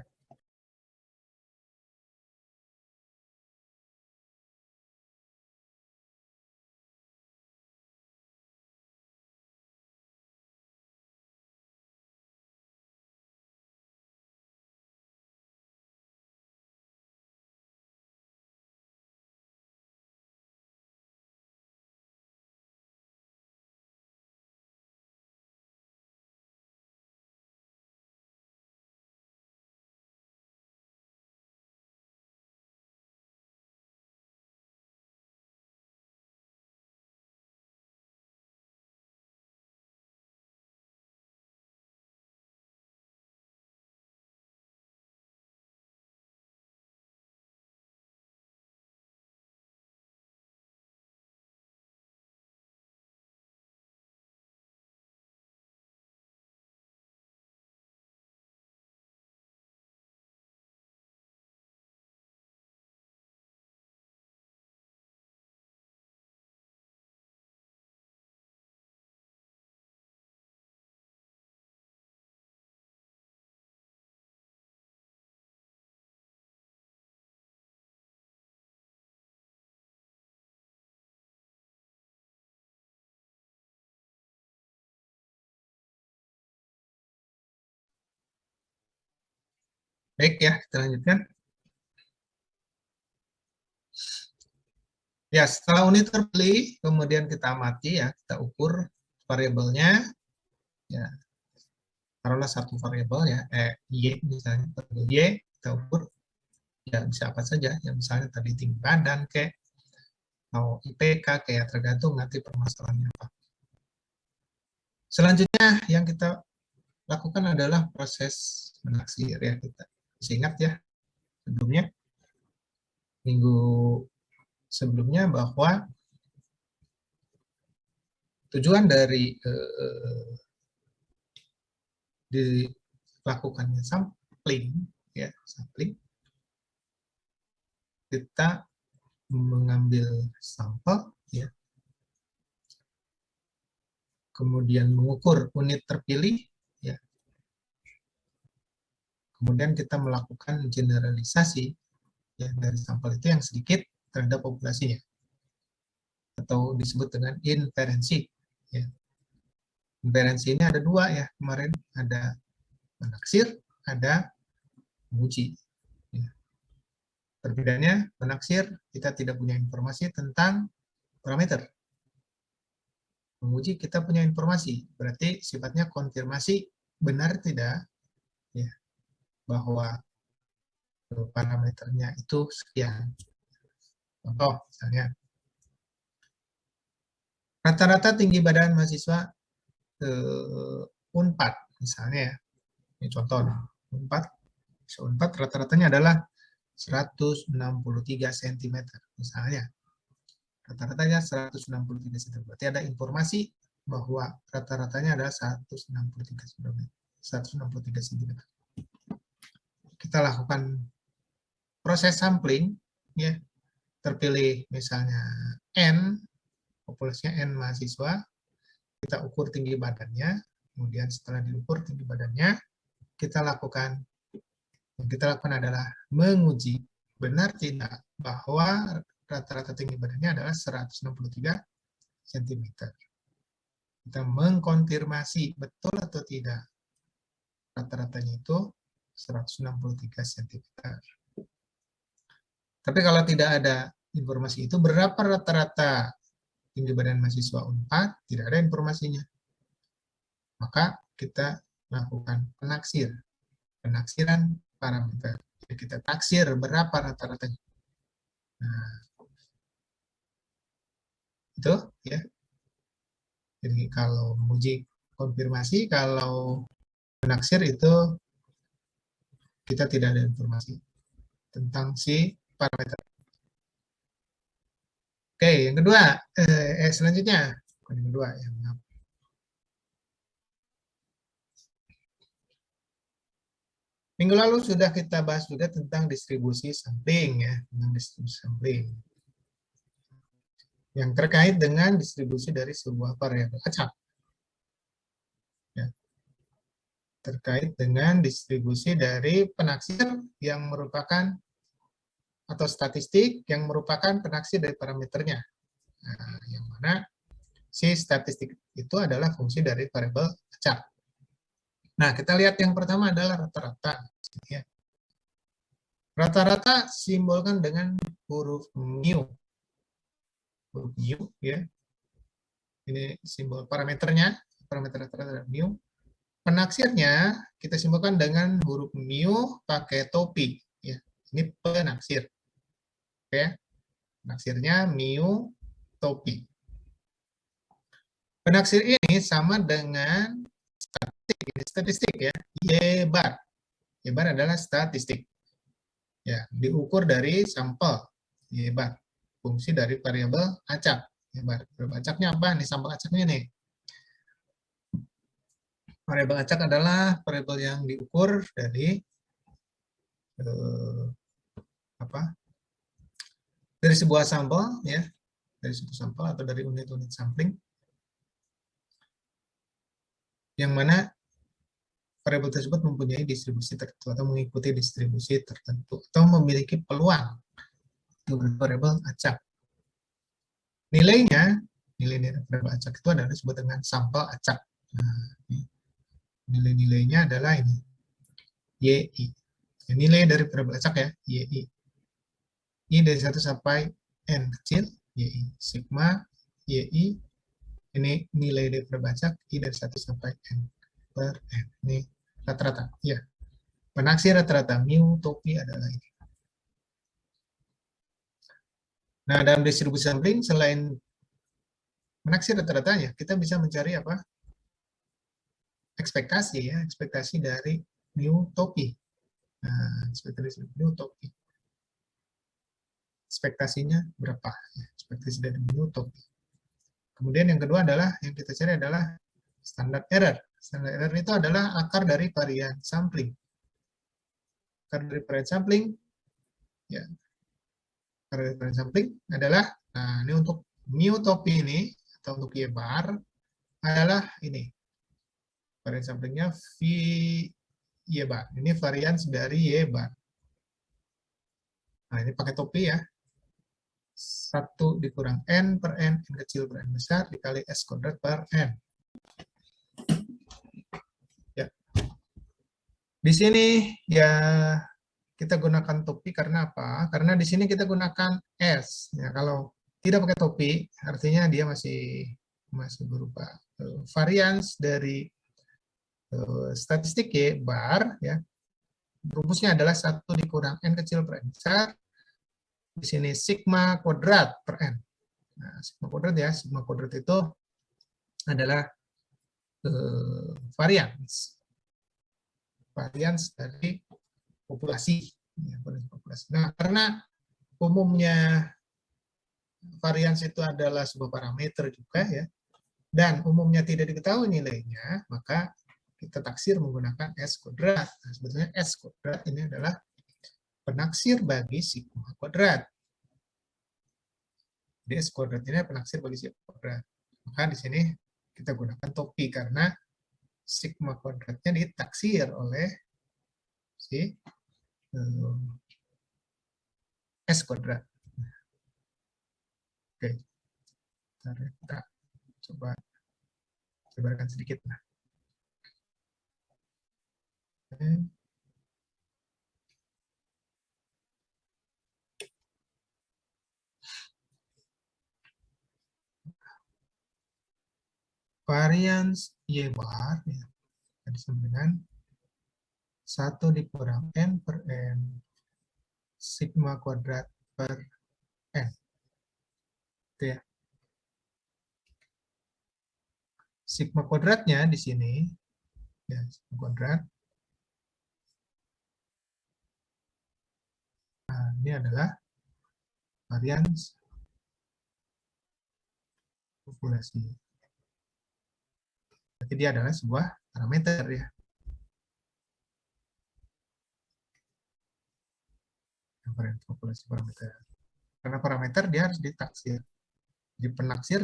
Baik ya, kita lanjutkan. Ya, setelah unit terpilih, kemudian kita amati ya, kita ukur variabelnya, ya, taruhlah satu variabel ya, Y misalnya, variabel Y, kita ukur, ya bisa apa saja, ya misalnya tadi tinggi badan, kayak, atau IPK, kayak tergantung nanti permasalahannya apa. Selanjutnya yang kita lakukan adalah proses menaksir ya, kita masih ingat ya, sebelumnya, minggu sebelumnya bahwa tujuan dari dilakukannya sampling, ya sampling, kita mengambil sampel, ya, kemudian mengukur unit terpilih, ya, kemudian kita melakukan generalisasi ya dari sampel itu yang sedikit terhadap populasinya, atau disebut dengan inferensi. Ya. Inferensi ini ada dua ya kemarin, ada menaksir, ada menguji. Ya. Perbedaannya, menaksir kita tidak punya informasi tentang parameter. Menguji kita punya informasi, berarti sifatnya konfirmasi benar tidak ya bahwa parameternya itu sekian. Contoh misalnya, rata-rata tinggi badan mahasiswa Unpad misalnya ya, ini contoh nih, Unpad rata-ratanya adalah 163 cm misalnya, rata-ratanya 163 cm, berarti ada informasi bahwa rata-ratanya adalah 163 cm. Kita lakukan proses sampling, ya, terpilih misalnya N, populasinya N mahasiswa, kita ukur tinggi badannya, kemudian setelah diukur tinggi badannya, yang kita lakukan adalah menguji benar tidak bahwa rata-rata tinggi badannya adalah 163 cm. Kita mengkonfirmasi betul atau tidak rata-ratanya itu 163 cm. Tapi kalau tidak ada informasi itu, berapa rata-rata tinggi badan mahasiswa Unpad, tidak ada informasinya. Maka kita lakukan penaksiran parameter. Jadi kita taksir berapa rata-ratanya. Nah, itu ya. Jadi kalau menguji konfirmasi, kalau Penaksir itu kita tidak ada informasi tentang si parameter. Oke, yang kedua, selanjutnya, yang kedua ya. Minggu lalu sudah kita bahas juga tentang distribusi sampling ya, tentang distribusi sampling yang terkait dengan distribusi dari sebuah variabel acak. Ya. Terkait dengan distribusi dari penaksir yang merupakan atau statistik yang merupakan penaksir dari parameternya. Nah, yang mana si statistik itu adalah fungsi dari variabel acak. Nah, kita lihat yang pertama adalah rata-rata. Ya. Rata-rata simbolkan dengan huruf mu. Huruf mu, ya. Ini simbol parameternya, parameter rata-rata mu. Penaksirnya kita simbolkan dengan huruf mu pakai topi. Ya. Ini penaksir. Oke. Penaksirnya mu topi. Penaksir ini sama dengan statistik ya, Y bar. Y bar adalah statistik. Ya, diukur dari sampel Y bar. Fungsi dari variabel acak. Y bar. Variabel acaknya apa nih? Sampel acaknya nih. Variabel acak adalah variabel yang diukur dari dari sebuah sampel ya, dari sebuah sampel atau dari unit-unit sampling yang mana variabel tersebut mempunyai distribusi tertentu atau mengikuti distribusi tertentu atau memiliki peluang untuk variabel acak. Nilainya, nilai variabel acak itu adalah disebut dengan sampel acak. Nah, nilai-nilainya adalah ini, YI. Ya, nilai dari variabel acak ya, YI. I dari 1 sampai N kecil, YI. Sigma, YI, ini nilai dari variabel acak, I dari 1 sampai N per N. Ini rata-rata, ya. Penaksir rata-rata, mu, topi adalah ini. Nah, dalam distribusi sampling, selain menaksir rata-ratanya, kita bisa mencari apa? Ekspektasi ya, ekspektasi dari mu topi. Nah, ekspektasi dari mu topi. Ekspektasinya berapa? Ekspektasi dari mu topi. Kemudian yang kedua adalah, yang kita cari adalah standar error. Standar error itu adalah akar dari varian sampling. Akar dari varian sampling, ya, akar dari varian sampling adalah, nah ini untuk mu topi ini, atau untuk Y bar, adalah ini. Varian samplingnya V Y bar. Ini varian dari Y bar. Nah, ini pakai topi ya. 1 dikurang N per N kecil per N besar, dikali S kuadrat per N. Ya. Di sini ya kita gunakan topi karena apa? Karena di sini kita gunakan S. Ya, kalau tidak pakai topi, artinya dia masih berupa varians dari statistik Y bar. Ya. Rumusnya adalah 1 dikurang N kecil per N besar. Di sini sigma kuadrat per N. Nah, sigma kuadrat ya, sigma kuadrat itu adalah varians dari populasi. Nah, karena umumnya varians itu adalah sebuah parameter juga ya, dan umumnya tidak diketahui nilainya, maka kita taksir menggunakan S kuadrat. Nah, sebetulnya S kuadrat ini adalah penaksir bagi sigma kuadrat. Jadi S kuadrat ini penaksir bagi sigma kuadrat. Maka di sini kita gunakan topi karena sigma kuadratnya ditaksir oleh si S kuadrat. Oke, kita coba sebarkan sedikit. Nah. Oke. Varians Y bar ya, disebut dengan 1 dikurang N per N sigma kuadrat per N. Itu ya. Sigma kuadratnya di sini Ya, sigma kuadrat. Nah, ini adalah varians populasi. Berarti dia adalah sebuah parameter ya. Varians populasi parameter. Karena parameter dia harus ditaksir. Di penaksir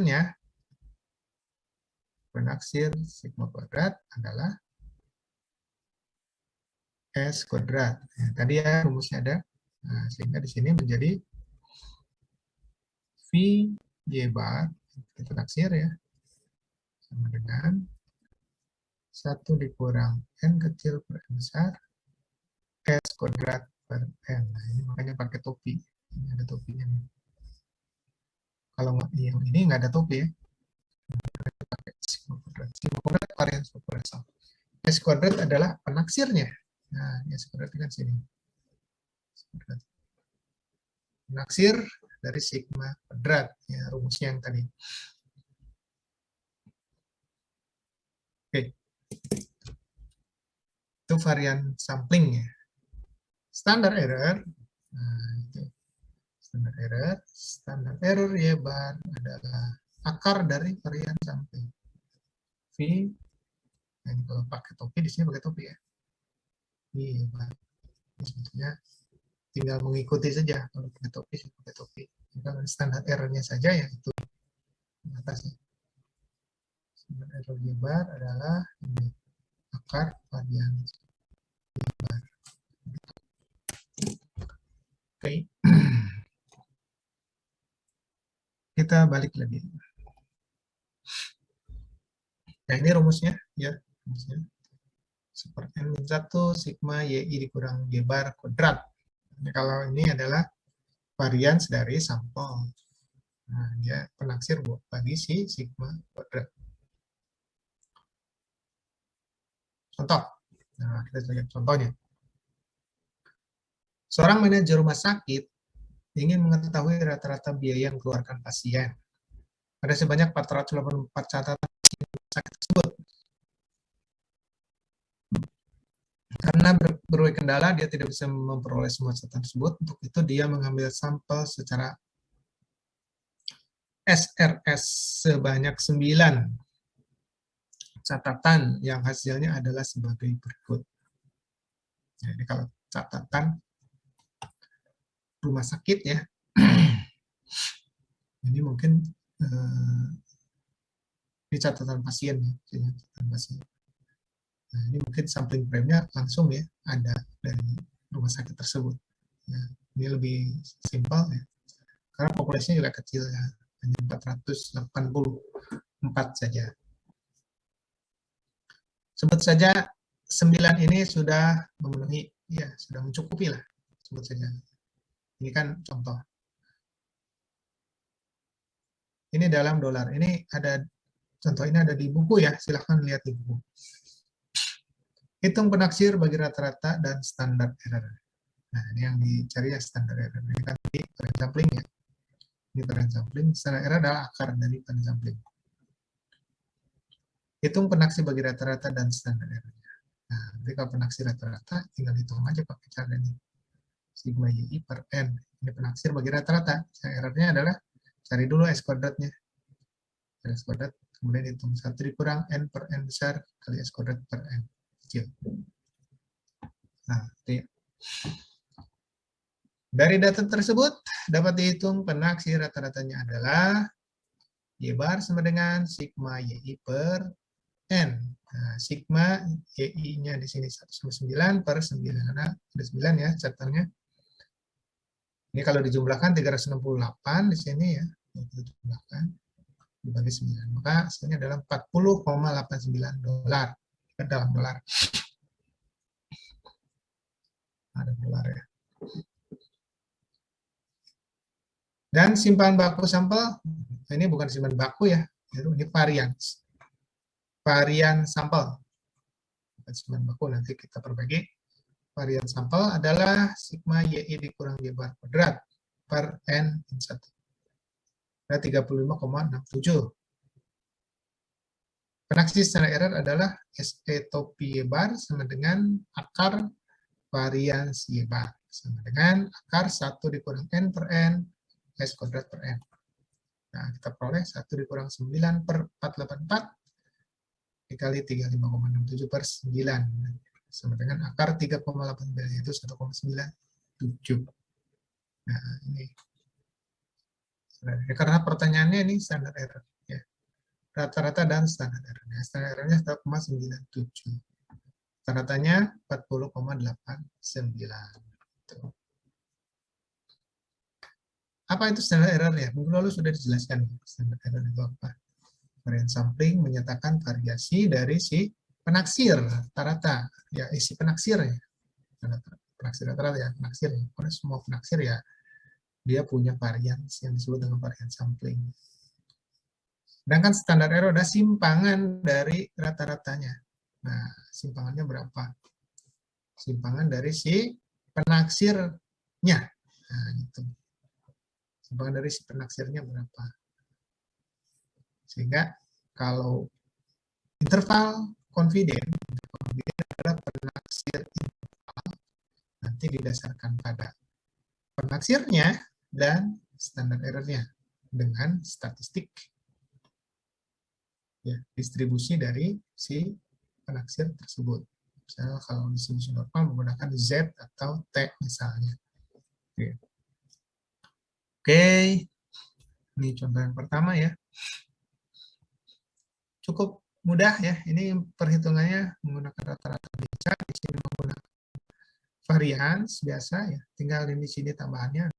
sigma kuadrat adalah S kuadrat. Ya, tadi ya rumusnya ada. Nah, sehingga di sini menjadi V Y bar, kita taksir ya, sama dengan 1 dikurang N kecil per N besar, S kuadrat per N. Nah, ini makanya pakai topi. Ini ada topinya nih. Kalau yang ini nggak ada topi ya. Pakai sigma kuadrat. Sigma kuadrat varians populasi. S kuadrat adalah penaksirnya. Nah, S kuadrat kan sini. Penaksir dari sigma kuadrat, ya rumusnya yang tadi. Oke. Itu varian sampling ya. Standar error, nah itu standar error Y bar adalah akar dari varian sampling. V, nah ini kalau pakai topi, di sini pakai topi ya. Y bar, ini sebetulnya tinggal mengikuti saja. Kalau pakai topi. Kalau standar errornya saja ya itu di atasnya. Standar error Y bar adalah ini, akar varian Y bar. Oke. Kita balik lagi. Nah, ini rumusnya ya, rumusnya. Seperti N-1 sigma YI dikurang Y bar kuadrat. Nah, kalau ini adalah varians dari sampel. Nah, dia penaksir bagi si sigma kuadrat. Contoh. Nah, kita lihat contohnya. Seorang manajer rumah sakit ingin mengetahui rata-rata biaya yang dikeluarkan pasien. Ada sebanyak 484 catatan sakit tersebut. Karena berbagai kendala, dia tidak bisa memperoleh semua catatan tersebut. Untuk itu, dia mengambil sampel secara SRS sebanyak 9 catatan yang hasilnya adalah sebagai berikut. Jadi kalau catatan rumah sakit ya, ini mungkin ini catatan pasien ya, catatan pasien. Nah, ini mungkin sampling frame-nya langsung ya ada dari rumah sakit tersebut. Ya, ini lebih simpel ya, karena populasinya juga kecil ya, hanya 484 saja. Sebut saja 9 ini sudah memenuhi, ya sudah mencukupi lah, sebut saja. Ini kan contoh. Ini dalam dolar. Ini ada contoh, ini ada di buku ya, silahkan lihat di buku. Hitung penaksir bagi rata-rata dan standar error. Nah, ini yang dicari ya standar error. Ini kan di varian sampling ya. Ini varian sampling, standar error adalah akar dari varian sampling. Hitung penaksir bagi rata-rata dan standar errornya. Nah, nanti kalau penaksir rata-rata, tinggal hitung aja pakai cara ini. Sigma YI per N. Ini penaksir bagi rata-rata. Errornya adalah cari dulu S kuadratnya. S kuadrat, kemudian hitung 1 dikurang N per N besar kali S kuadrat per N kecil. Nah, dari data tersebut dapat dihitung penaksir rata-ratanya adalah Y bar sama dengan sigma YI per N. Nah, sigma YI-nya di sini 1,9 per 9, karena ada 9 ya catatannya. Ini kalau dijumlahkan 368 di sini ya, dijumlahkan dibagi 9. Maka hasilnya adalah 40,89 dolar. Dalam dolar. Ada dolar ya. Dan simpan baku sampel, ini bukan simpan baku ya, ini varian. Varian sampel. Bukan simpan baku, nanti kita perbagi. Varian sampel adalah sigma YI dikurang Y bar kuadrat per N-1. Ada 35,67. Penaksir standar error adalah SE topi Y bar sama dengan akar varians Y bar. Sama dengan akar 1 dikurang N per N, S kuadrat per N. Nah, kita peroleh 1 dikurang 9 per 484 dikali 35,67 per 9. Sama dengan akar 3,8 yaitu 1,97. Nah, ini. Karena pertanyaannya ini standar error. Ya. Rata-rata dan standar error. Nah, standar errornya 1,97. Rata-ratanya 40,89. Apa itu standar error ya? Minggu lalu sudah dijelaskan. Standar error itu apa? Varian sampling menyatakan variasi dari si penaksir rata-rata. Ya, isi penaksir ya. Penaksir rata-rata ya, penaksir. Karena semua penaksir ya, dia punya varian yang disebut dengan varian sampling. Sedangkan standar error adalah simpangan dari rata-ratanya. Nah, simpangannya berapa? Simpangan dari si penaksirnya. Nah, itu. Simpangan dari si penaksirnya berapa? Sehingga kalau interval confident adalah penaksir interval, nanti didasarkan pada penaksirnya dan standar errornya dengan statistik ya, distribusi dari si penaksir tersebut. Misalnya kalau distribusi normal menggunakan Z atau T misalnya. Oke. Ini contoh yang pertama ya. Cukup mudah ya. Ini perhitungannya menggunakan rata-rata bisa, di sini menggunakan varians biasa ya. Tinggal di sini tambahannya